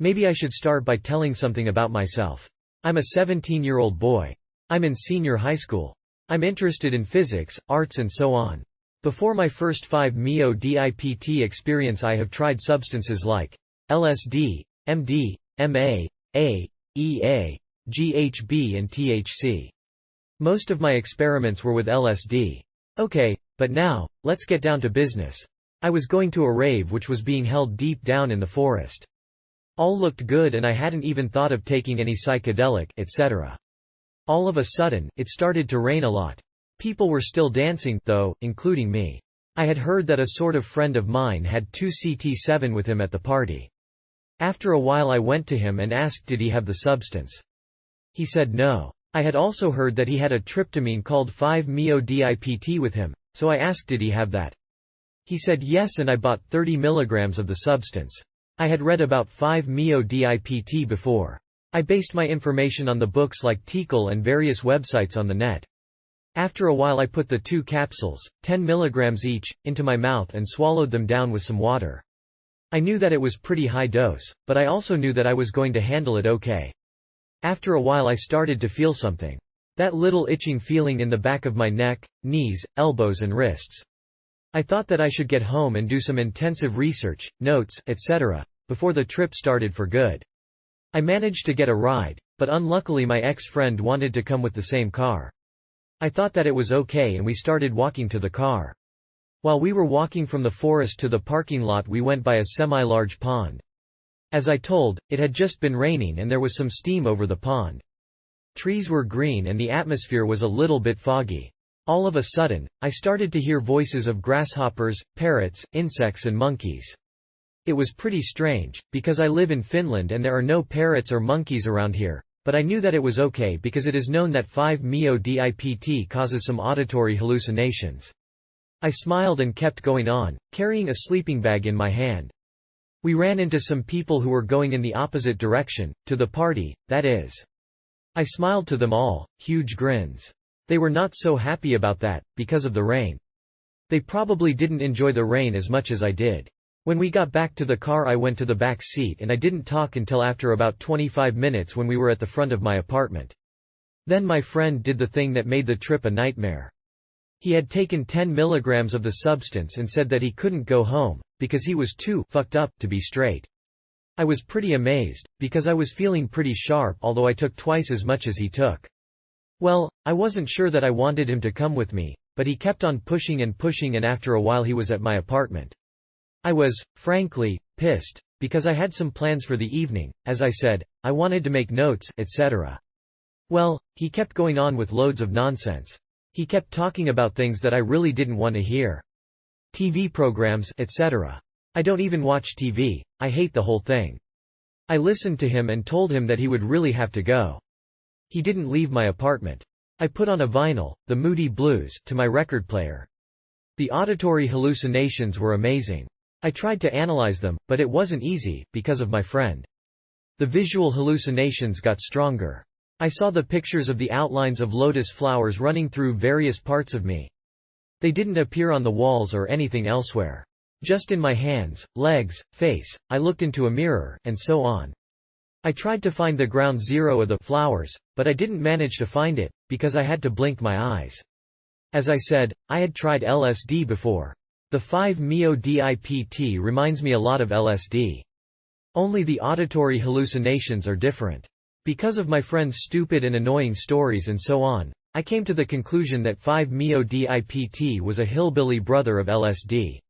Maybe I should start by telling something about myself. I'm a 17-year-old boy. I'm in senior high school. I'm interested in physics, arts and so on. Before my first 5 MeO DiPT experience I have tried substances like LSD, MD, MA, EA, GHB and THC. Most of my experiments were with LSD. Okay, but now, let's get down to business. I was going to a rave which was being held deep down in the forest. All looked good and I hadn't even thought of taking any psychedelic, etc. All of a sudden, it started to rain a lot. People were still dancing, though, including me. I had heard that a sort of friend of mine had 2CT7 with him at the party. After a while I went to him and asked did he have the substance. He said no. I had also heard that he had a tryptamine called 5 MeO DiPT with him, so I asked did he have that. He said yes and I bought 30 milligrams of the substance. I had read about 5 MeO DiPT before. I based my information on the books like EuFiHel and various websites on the net. After a while I put the 2 capsules, 10 milligrams each, into my mouth and swallowed them down with some water. I knew that it was pretty high dose, but I also knew that I was going to handle it okay. After a while I started to feel something. That little itching feeling in the back of my neck, knees, elbows and wrists. I thought that I should get home and do some intensive research, notes, etc., before the trip started for good. I managed to get a ride, but unluckily my ex-friend wanted to come with the same car. I thought that it was okay and we started walking to the car. While we were walking from the forest to the parking lot we went by a semi-large pond. As I told, it had just been raining and there was some steam over the pond. Trees were green and the atmosphere was a little bit foggy. All of a sudden, I started to hear voices of grasshoppers, parrots, insects and monkeys. It was pretty strange, because I live in Finland and there are no parrots or monkeys around here, but I knew that it was okay because it is known that 5 MeO DiPT causes some auditory hallucinations. I smiled and kept going on, carrying a sleeping bag in my hand. We ran into some people who were going in the opposite direction, to the party, that is. I smiled to them all, huge grins. They were not so happy about that, because of the rain. They probably didn't enjoy the rain as much as I did. When we got back to the car I went to the back seat and I didn't talk until after about 25 minutes when we were at the front of my apartment. Then my friend did the thing that made the trip a nightmare. He had taken 10 milligrams of the substance and said that he couldn't go home, because he was too fucked up to be straight. I was pretty amazed, because I was feeling pretty sharp although I took twice as much as he took. Well, I wasn't sure that I wanted him to come with me, but he kept on pushing and after a while he was at my apartment. I was, frankly, pissed, because I had some plans for the evening, as I said, I wanted to make notes, etc. Well, he kept going on with loads of nonsense. He kept talking about things that I really didn't want to hear. TV programs, etc. I don't even watch TV, I hate the whole thing. I listened to him and told him that he would really have to go. He didn't leave my apartment. I put on a vinyl, The Moody Blues, to my record player. The auditory hallucinations were amazing. I tried to analyze them, but it wasn't easy, because of my friend. The visual hallucinations got stronger. I saw the pictures of the outlines of lotus flowers running through various parts of me. They didn't appear on the walls or anything elsewhere. Just in my hands, legs, face, I looked into a mirror, and so on. I tried to find the ground zero of the flowers, but I didn't manage to find it, because I had to blink my eyes. As I said, I had tried LSD before. The 5 MeO DiPT reminds me a lot of LSD. Only the auditory hallucinations are different. Because of my friend's stupid and annoying stories and so on, I came to the conclusion that 5 MeO DiPT was a hillbilly brother of LSD.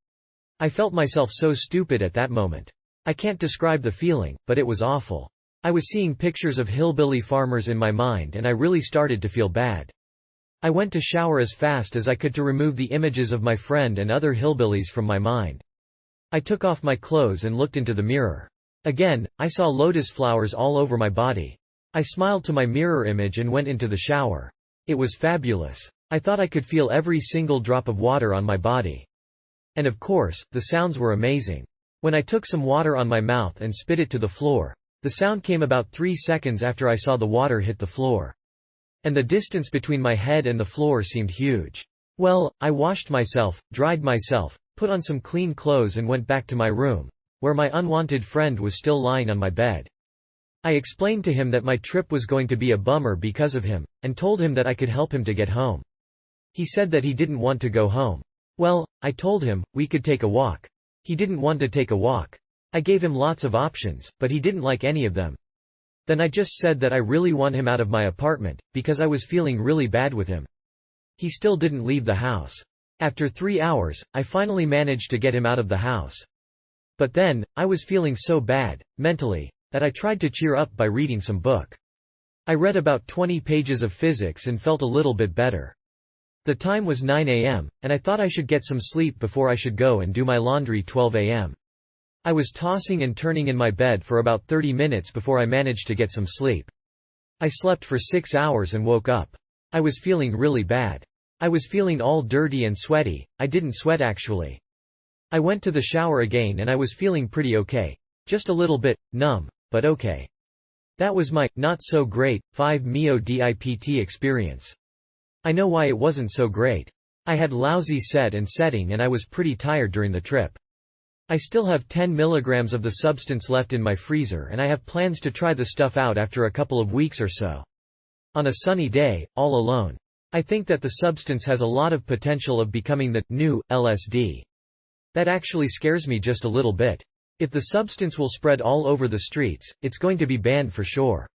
I felt myself so stupid at that moment. I can't describe the feeling, but it was awful. I was seeing pictures of hillbilly farmers in my mind and I really started to feel bad. I went to shower as fast as I could to remove the images of my friend and other hillbillies from my mind. I took off my clothes and looked into the mirror. Again, I saw lotus flowers all over my body. I smiled to my mirror image and went into the shower. It was fabulous. I thought I could feel every single drop of water on my body. And of course, the sounds were amazing. When I took some water on my mouth and spit it to the floor, the sound came about 3 seconds after I saw the water hit the floor. And the distance between my head and the floor seemed huge. Well, I washed myself, dried myself, put on some clean clothes and went back to my room, where my unwanted friend was still lying on my bed. I explained to him that my trip was going to be a bummer because of him, and told him that I could help him to get home. He said that he didn't want to go home. Well, I told him, we could take a walk. He didn't want to take a walk. I gave him lots of options, but he didn't like any of them. Then I just said that I really want him out of my apartment, because I was feeling really bad with him. He still didn't leave the house. After 3 hours, I finally managed to get him out of the house. But then, I was feeling so bad, mentally, that I tried to cheer up by reading some book. I read about 20 pages of physics and felt a little bit better. The time was 9 a.m., and I thought I should get some sleep before I should go and do my laundry 12 a.m. I was tossing and turning in my bed for about 30 minutes before I managed to get some sleep. I slept for 6 hours and woke up. I was feeling really bad. I was feeling all dirty and sweaty. I didn't sweat actually. I went to the shower again and I was feeling pretty okay. Just a little bit numb, but okay. That was my not so great 5 MeO DiPT experience. I know why it wasn't so great. I had lousy set and setting and I was pretty tired during the trip. I still have 10 milligrams of the substance left in my freezer and I have plans to try the stuff out after a couple of weeks or so. On a sunny day, all alone. I think that the substance has a lot of potential of becoming the new LSD. That actually scares me just a little bit. If the substance will spread all over the streets, it's going to be banned for sure.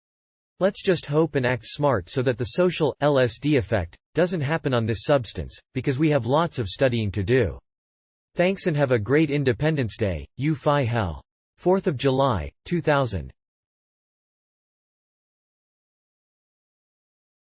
Let's just hope and act smart so that the social LSD effect doesn't happen on this substance, because we have lots of studying to do. Thanks and have a great Independence Day, EuFiHel. 4th of July, 2000.